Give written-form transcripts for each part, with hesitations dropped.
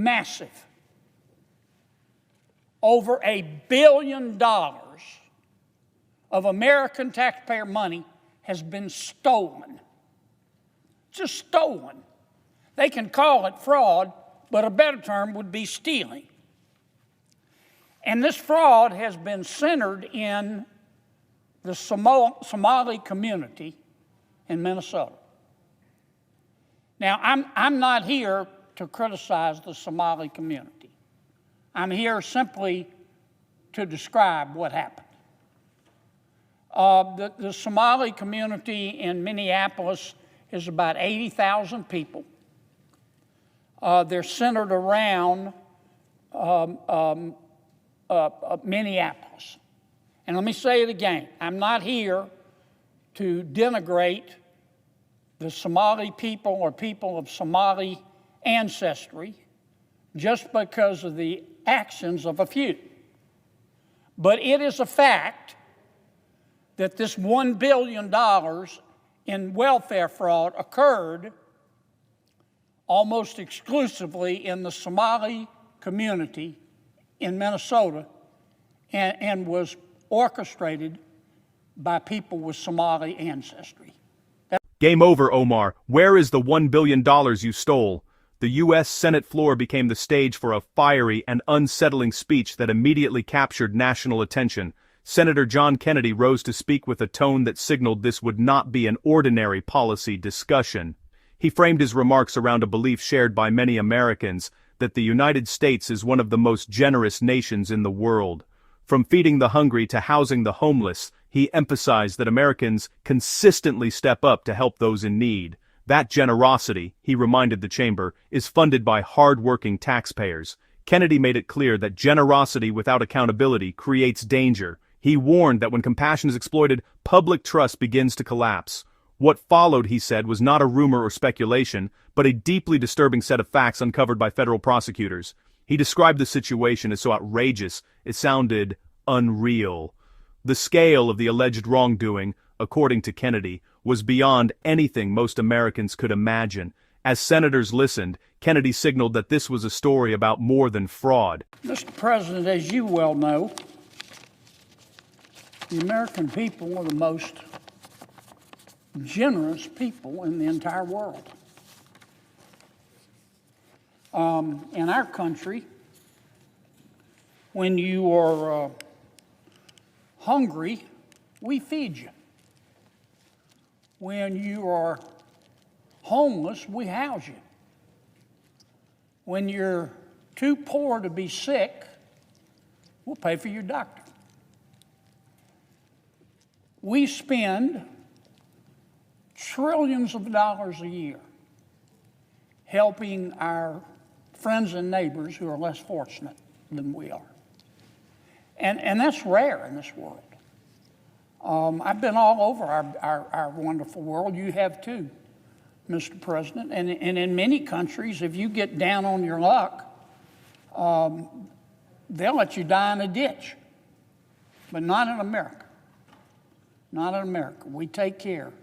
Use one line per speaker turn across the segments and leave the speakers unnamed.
massive. Over $1 billion of American taxpayer money has been stolen. Just stolen. They can call it fraud, but a better term would be stealing. And this fraud has been centered in the Somali community in Minnesota. Now, I'm not here to criticize the Somali community. I'm here simply to describe what happened. The Somali community in Minneapolis is about 80,000 people. They're centered around Minneapolis. And let me say it again. I'm not here to denigrate the Somali people or people of Somali ancestry just because of the actions of a few. But it is a fact that this $1 billion in welfare fraud occurred almost exclusively in the Somali community in Minnesota and was orchestrated by people with Somali ancestry.
Game over, Omar. Where is the $1 billion you stole? The U.S. Senate floor became the stage for a fiery and unsettling speech that immediately captured national attention. Senator John Kennedy rose to speak with a tone that signaled this would not be an ordinary policy discussion. He framed his remarks around a belief shared by many Americans that the United States is one of the most generous nations in the world. From feeding the hungry to housing the homeless, he emphasized that Americans consistently step up to help those in need. That generosity, he reminded the chamber, is funded by hard-working taxpayers. Kennedy made it clear that generosity without accountability creates danger. He warned that when compassion is exploited, public trust begins to collapse. What followed, he said, was not a rumor or speculation, but a deeply disturbing set of facts uncovered by federal prosecutors. He described the situation as so outrageous, it sounded unreal. The scale of the alleged wrongdoing, according to Kennedy, was beyond anything most Americans could imagine. As senators listened, Kennedy signaled that this was a story about more than fraud.
Mr. President, as you well know, the American people are the most generous people in the entire world. In our country, when you are hungry, we feed you. When you are homeless, we house you. When you're too poor to be sick, we'll pay for your doctor. We spend trillions of dollars a year helping our friends and neighbors who are less fortunate than we are. And that's rare in this world. I've been all over our wonderful world. You have too, Mr. President. And in many countries, if you get down on your luck, they'll let you die in a ditch. But not in America. Not in America. We take care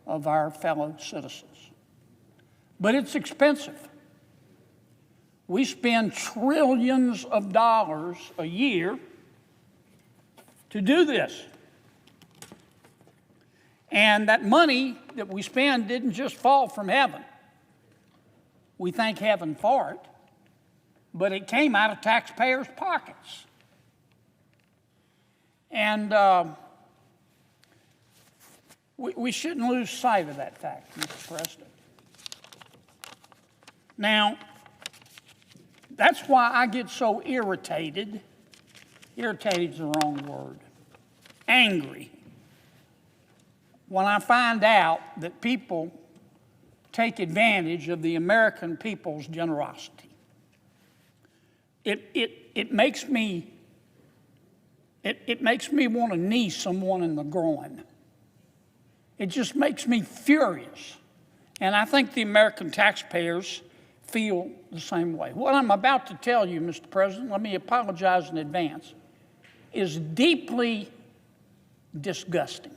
of our fellow citizens. But it's expensive. We spend trillions of dollars a year to do this. And that money that we spend didn't just fall from heaven. We thank heaven for it, but it came out of taxpayers' pockets. And we shouldn't lose sight of that fact, Mr. President. Now, that's why I get so irritated. Irritated is the wrong word. Angry. When I find out that people take advantage of the American people's generosity. It makes me want to knee someone in the groin. It just makes me furious. And I think the American taxpayers feel the same way. What I'm about to tell you, Mr. President, let me apologize in advance, is deeply disgusting.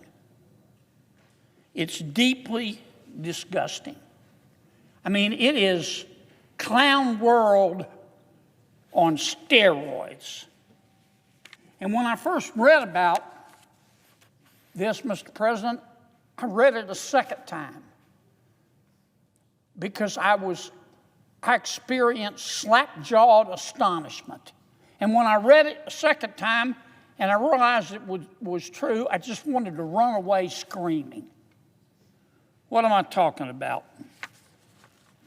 It's deeply disgusting. I mean, it is clown world on steroids. And when I first read about this, Mr. President, I read it a second time because I experienced slack-jawed astonishment. And when I read it a second time and I realized it was true, I just wanted to run away screaming. What am I talking about,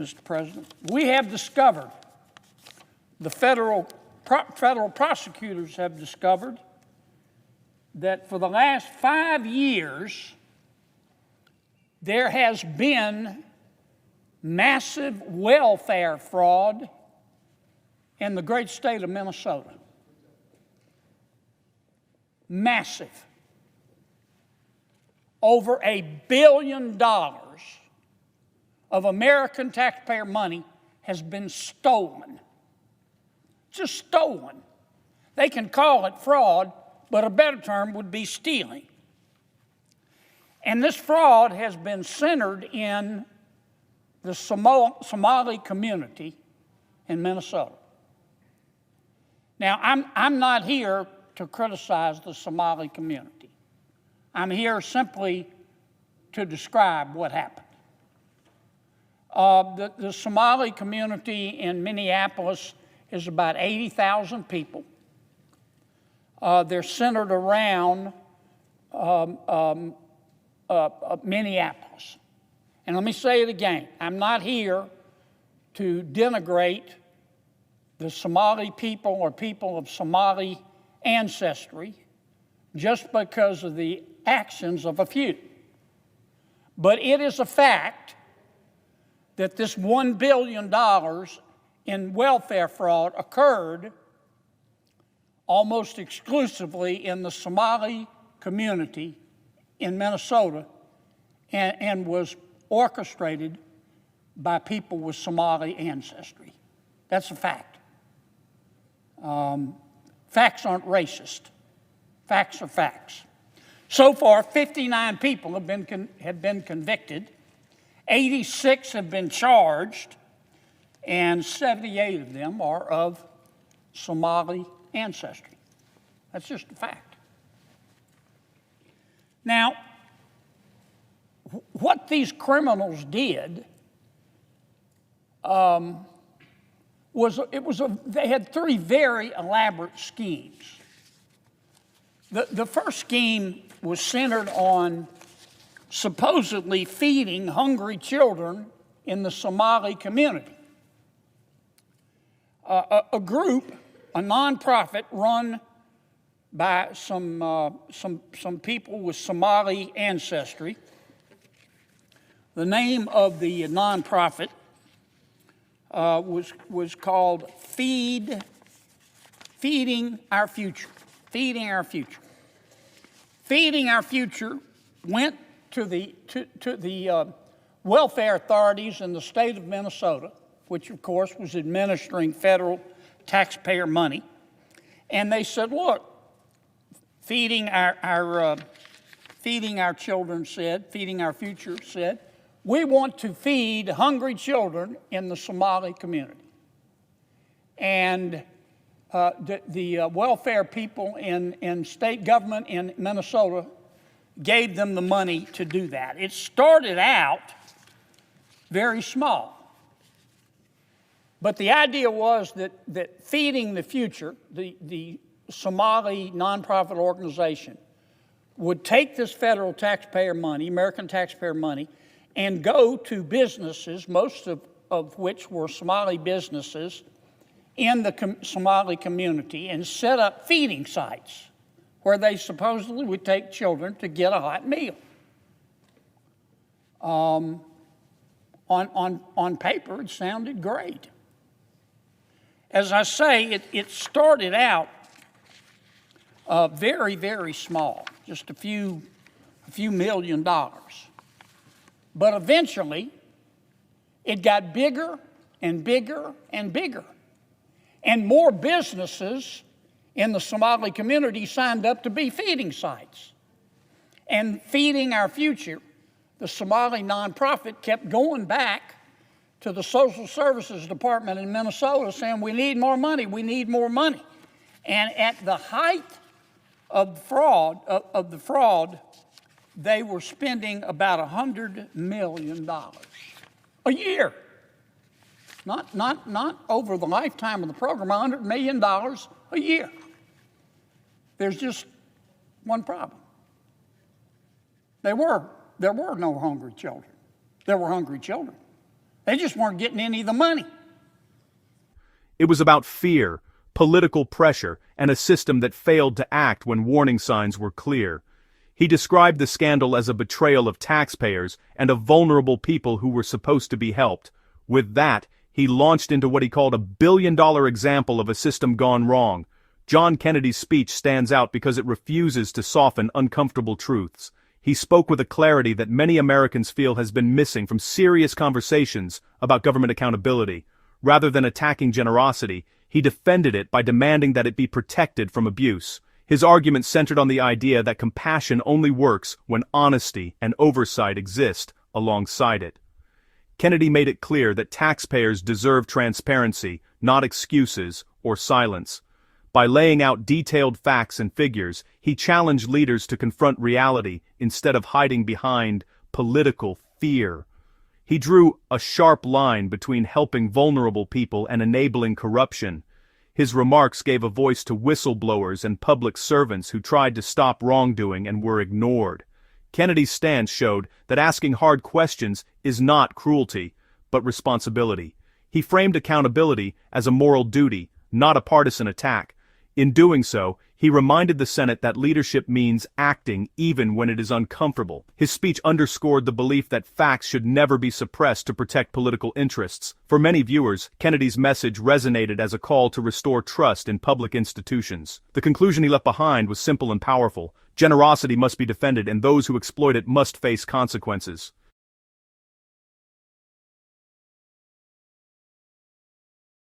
Mr. President? We have discovered, the federal prosecutors have discovered, that for the last 5 years, there has been massive welfare fraud in the great state of Minnesota. Massive. Over $1 billion of American taxpayer money has been stolen. Just stolen. They can call it fraud, but a better term would be stealing. And this fraud has been centered in the Somali community in Minnesota. Now, I'm not here to criticize the Somali community. I'm here simply to describe what happened. The Somali community in Minneapolis is about 80,000 people. They're centered around Minneapolis. And let me say it again. I'm not here to denigrate the Somali people or people of Somali ancestry just because of the actions of a few. But it is a fact that this $1 billion in welfare fraud occurred almost exclusively in the Somali community in Minnesota and was orchestrated by people with Somali ancestry. That's a fact. Facts aren't racist. Facts are facts. So far, 59 people have been convicted, 86 have been charged, and 78 of them are of Somali ancestry. That's just a fact. Now, what these criminals did they had three very elaborate schemes. The first scheme was centered on supposedly feeding hungry children in the Somali community. A group, a nonprofit run by some people with Somali ancestry. The name of the nonprofit was called Feeding Our Future. Feeding Our Future. Feeding Our Future went to the welfare authorities in the state of Minnesota, which of course was administering federal taxpayer money, and they said, "Look, Feeding Our Children said, Feeding Our Future said, we want to feed hungry children in the Somali community." And the welfare people in state government in Minnesota gave them the money to do that. It started out very small. But the idea was that Feeding the Future, the Somali nonprofit organization, would take this federal taxpayer money, American taxpayer money, and go to businesses, most of which were Somali businesses, in the Somali community and set up feeding sites where they supposedly would take children to get a hot meal. On paper, it sounded great. As I say, it started out very, very small, just a few $1 million. But eventually, it got bigger and bigger and bigger. And more businesses in the Somali community signed up to be feeding sites. And Feeding Our Future, the Somali nonprofit, kept going back to the Social Services Department in Minnesota saying, we need more money, we need more money. And at the height of the fraud, they were spending about $100 million a year. Not over the lifetime of the program, $100 million a year. There's just one problem. There were no hungry children. There were hungry children. They just weren't getting any of the money.
It was about fear, political pressure, and a system that failed to act when warning signs were clear. He described the scandal as a betrayal of taxpayers and of vulnerable people who were supposed to be helped. With that, he launched into what he called a billion-dollar example of a system gone wrong. John Kennedy's speech stands out because it refuses to soften uncomfortable truths. He spoke with a clarity that many Americans feel has been missing from serious conversations about government accountability. Rather than attacking generosity, he defended it by demanding that it be protected from abuse. His argument centered on the idea that compassion only works when honesty and oversight exist alongside it. Kennedy made it clear that taxpayers deserve transparency, not excuses or silence. By laying out detailed facts and figures, he challenged leaders to confront reality instead of hiding behind political fear. He drew a sharp line between helping vulnerable people and enabling corruption. His remarks gave a voice to whistleblowers and public servants who tried to stop wrongdoing and were ignored. Kennedy's stance showed that asking hard questions is not cruelty, but responsibility. He framed accountability as a moral duty, not a partisan attack. In doing so, he reminded the Senate that leadership means acting even when it is uncomfortable. His speech underscored the belief that facts should never be suppressed to protect political interests. For many viewers, Kennedy's message resonated as a call to restore trust in public institutions. The conclusion he left behind was simple and powerful. Generosity must be defended, and those who exploit it must face consequences.